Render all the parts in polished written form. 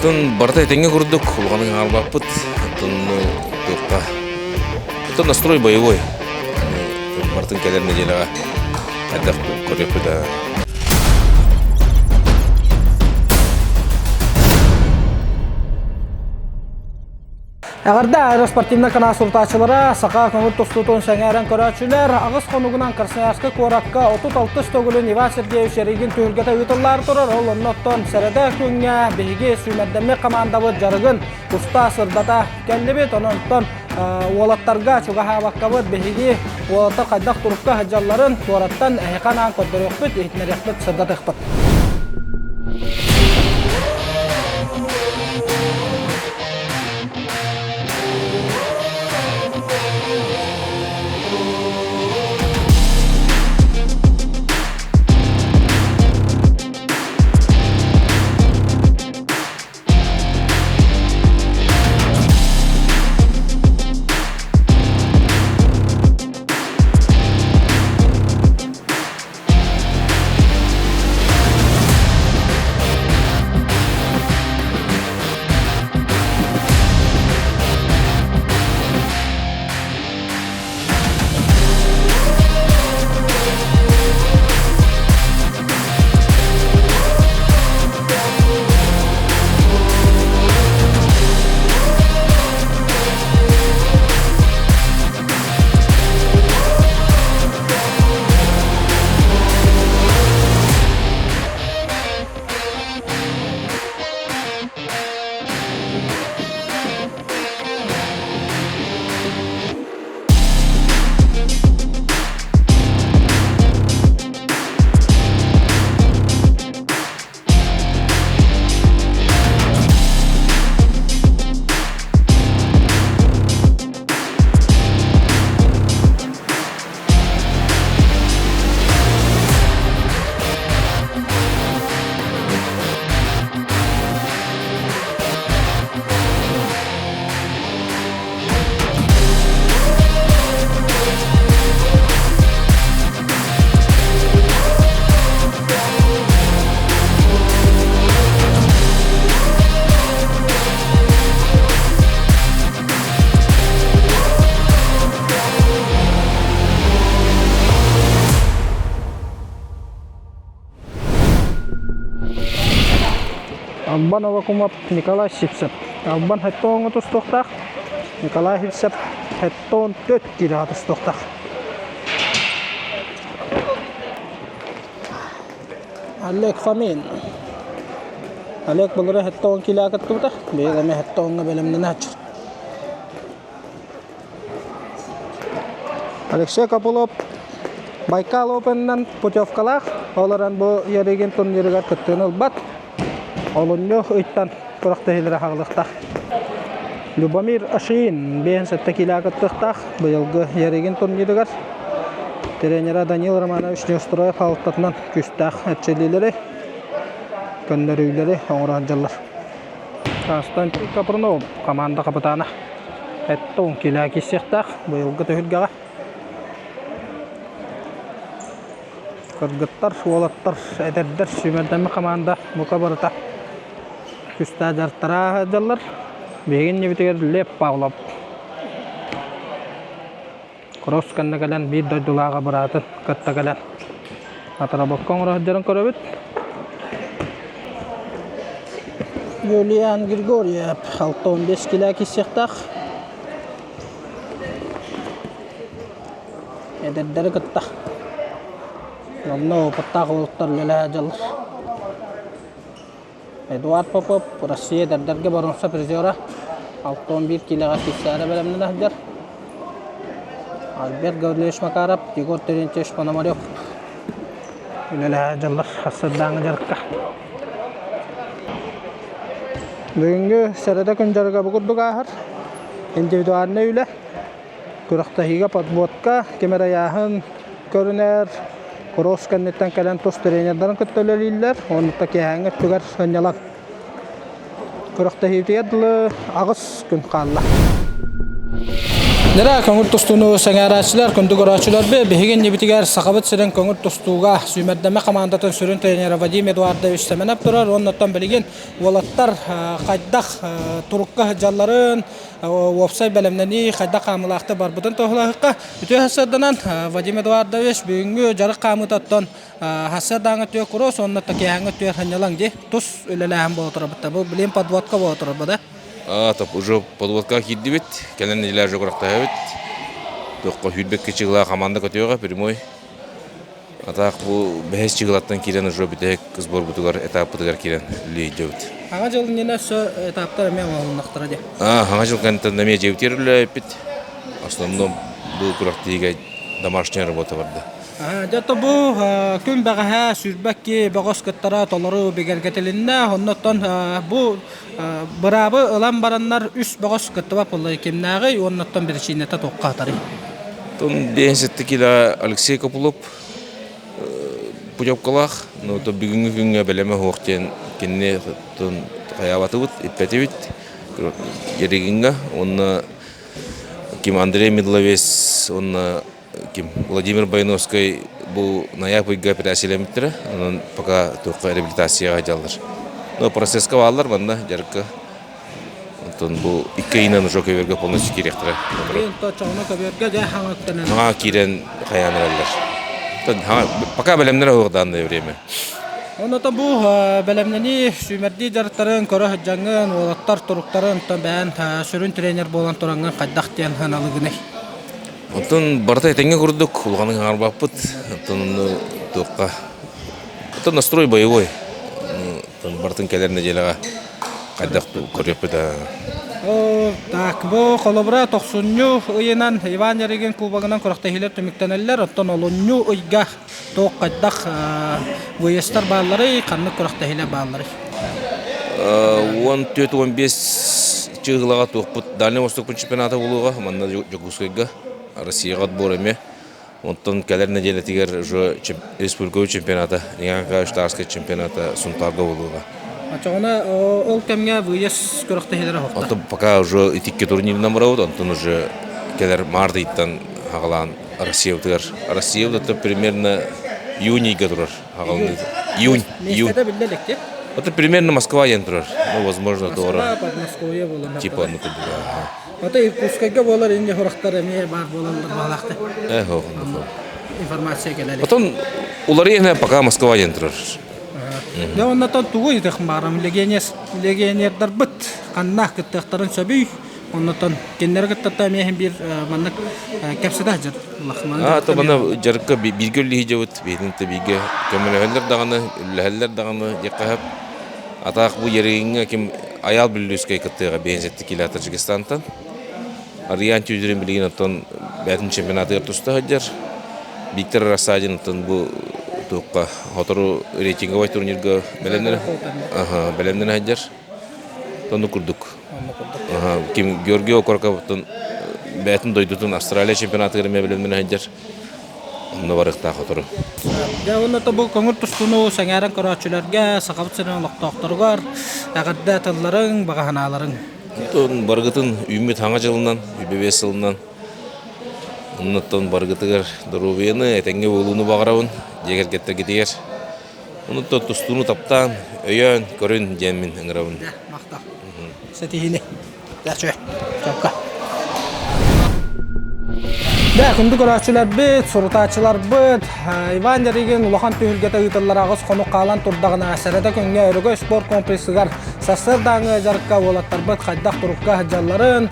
Тон бартай теңге курдук, улганың албаппыт. Тон турка. Тон настрой боевой. Бартын келерне желага. Адак көрөпү. Әгәрдә аэропортивна канал суртачылары сака көңүл тостутун сәңәрен көрәчүләр агыс конугунан Красноярска коракка 36 стогулун Иван Сергеевич Ерегин түргәтә үтәлләр торыр. Ул оннотон сәрәдә күнгә беге сүмәдәме командабы жарыгын уста сырдата кәллебет оннотон уолаттарга чуга баккабы беге уолаттар кайдак турукка хаҗалларын кораттан әһәканан көтөрөкпүт этнәрәкпүт сырдатыкпыт. Албан овакумап Николай Сипсеп. Албан хэттон отустуктак. Николай Сипсеп хэттон 4 кило отустуктак. Олег Фомин. Олег булары хэттон кило каттута. Бегаме хэттонга белемнен ачыр. Алексей Капулов Байкал Опеннан путевкалах. Оларан бу Ереген турнирга каттын албат. Олоньо ыттан коракта хилре хагылыкта. Любомир Ашин бен 7 кило каттыктак. Быелгы Ереген турнирыгар тренера Данил Романович Нестроев халыктан күстак әтчелеләре көндөрүләре оңранжалар. Константин Капрунов команда капитаны. 7 кило кисектак быелгы төгүлгәгә. Кыргыттар, уолаттар, әдәрдер сүмәдәме команда мукабарата. Күстә жартара жаллар. Беген небитегер Леп Павлов. Кросс каннаган бир дойдулага баратын каттаган. Атарабаккан рахҗарын көрөбүт. Юлиан Григорьев 15 кило кисектак. Әдәрдер кытта. Намно паттагылыктар леле жаллар. Эдуард Попов Россия дәрдәргә барынса призера 11 килога кисәре белемнән әһдер. Альберт Гаврилович Макаров, Егор Терентьевич Пономарев. Леле жаллар хасадан жарыкка. Бүгүнгү сәрәдә күн жарыга бугудук ахыр. Индивидуальный үле. Күрәктә хига подводка, камера яһын көрүнәр. Кросс каннеттан калан тос тренердарын көттөлөлүлөр. Онда кеһәңгә түгәр сөнялак. Күрәктә хитиядлы агыс күн калла. Nere köngür tostunu sengaraçılar kundu goraçılar behigen nebitiger sakabat siren köngür tostuga sümerdeme komandatın sürün treneri Vadim Eduardovich semenap durar ondan bilgen volattar qaydak turukka jalların website belemneni qaydak amılaqta bar budan tohlaqqa ütü hasadan Vadim Eduardovich büngü jarık kamıtattan hasadan ötü kuros ondan takiyang ötü hanyalang di tus ölelem botur bu bilim padvatka botur bada. Топ уже подводка киддибит, келен нелер жогракта бит. Токко хүлбек кичигла команда көтөгө прямой. Атак бу беш чиглаттан кирен уже битек сбор бутугар этап бутугар кирен лидет. Ага жыл нене со этаптар мен алынактыра де. Ага жыл кантан неме жевтерле бит. Основном бу курактыга домашняя работа барды. Жато бу күн багаха сүрбәкки багос кыттара толору бегергетелинне оннотон бу бырабы ылан бараннар үс багос кыттыба пуллы кимнагы оннотон бирчинете токкатары. Тон денсетти кила Алексей Копулов путевкалах, но то бүгүнгү күнгө белеме хоктен кинне тон хаябатыбыт иппетибит ерегинга онна ким Андрей Медловец онна Ким Владимир Байновский бу ноябрьга переселемиттер, анан пока только реабилитацияга жалдыр. Но процесске балдар мында жарыкка. Тон бу иккейнен уже көбөргө полностью керектир. Эн то чоңно көбөргө жа хаңыктанан. Ага кирен хаяналар. Тон пока белемдер огдан время. Оннотон бу белемнени сүмерди жарыктарын көрө жаңын олаттар туруктарын то бән сүрүн тренер болан туранган кайдак тен ханалыгыны. Онтон барта теңге курдук, улганың арбаппыт. Онтон токка. Онтон настрой боевой. Онтон бартын келерне желага кайдак көрөпү да. Так, бу колобра 90 ыйынан Иван Ярыгин клубагынан корактахилер төмүктенелер, оттон олонню ыйга ток кайдак выездар баалары, канны корактахилер баалары. 14-15 чыгылага токпут Дальний Восток чемпионаты болууга, манда Жогускайга Россияга отбор эме. Онтон келер неделе тигер уже республикалык чемпионата, Нянка штатский чемпионата Сунтарга болууга. Ачоғана ол кемге выезд көрөктахилер хокта. Онтон пока уже итикке турниринен барабыт, онтон уже келер мартыйттан хагалан Россия утыр. Россия это примерно июньга турар. Июнь. Месте билдек те. Это примерно Москва ентурар. Ну, возможно, дора. Москве болон. Типа ну туда. Это и пускайга болар инде хорактар эме бар болалар балакты. Эхо. Информация келелек. Потом уларыйна пока Москва ентурар. Да оннотон тугуй дехмарам легионердар бит. Каннах кыттыктарын сөбүй. Оннотон кеннер кыттата мехин бир маннык кепседа жер. То бана жарыкка биргөлли жебит, бетинте биге көмөлөлөр даганы, үлләлләр даганы якап. Атак бу ерегиңе ким аял билүүскө кыттыга бензетти киле Таджикистантан. Ариан түйдүрүн билген оттон бетин чемпионаты туста хаджар. Виктор Расадин бу тукка хотору рейтинговый турнирге белемдер. Ага, белемдер хаджар. Тону курдук. Ага, ким Георгий Окорковтун бетин дойдутун Австралия чемпионаты керме белемдер хаджар. Онда барыкта хотору. Ja онното бу көңүл тустуну саңаран көрөчүлөргө, сакабыт сенен локтоктор агадда талларың, баганаларың. Тон баргытын үймө таңа жылынан, үйбебес жылынан. Оннотон баргытыгар дорубияны этеңге болууну багарабын, жегер кеттер кетигер. Оннотон тустуну таптан, өйөн, көрүн жемин ыңырабын. Макта. Сетихине. Дачы. Чапка. Да, күндү көрөчүлөр бит, сурутачылар бит. Иван Ярыгин улахан түйүлгөтө ыйтылларагыз кону калан турдагына сарада көңгө өргө спорт комплексигар сасырдаңы жарыкка болаттар бит, кайдак турукка жалларын,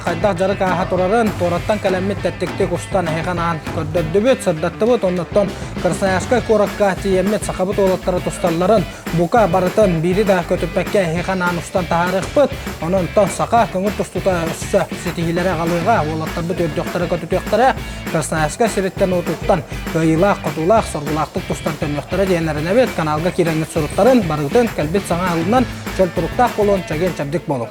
кайдак жарык аха турарын, тораттан калеммит теттиктик устан хеган көрдөдүбүт, сырдаттыбыт, оннотон Красноярскай коракка тиеммет сакабыт олаттары тусталларын бука барытын бири да көтүппекке хеган устан таарыкпыт, ононтон сака көңүл тустута өссө сетихилере галыга олаттар бит өрдөктөрө көтүтөктөрө Красноярскай сиреттен отуттан кыйылак, котулак, соргулактык тустан төнөктөрө денерине бет каналга киреңит суруттарын барытын келбет саңа алынан чөл туруктак болон чаген чабдик болу.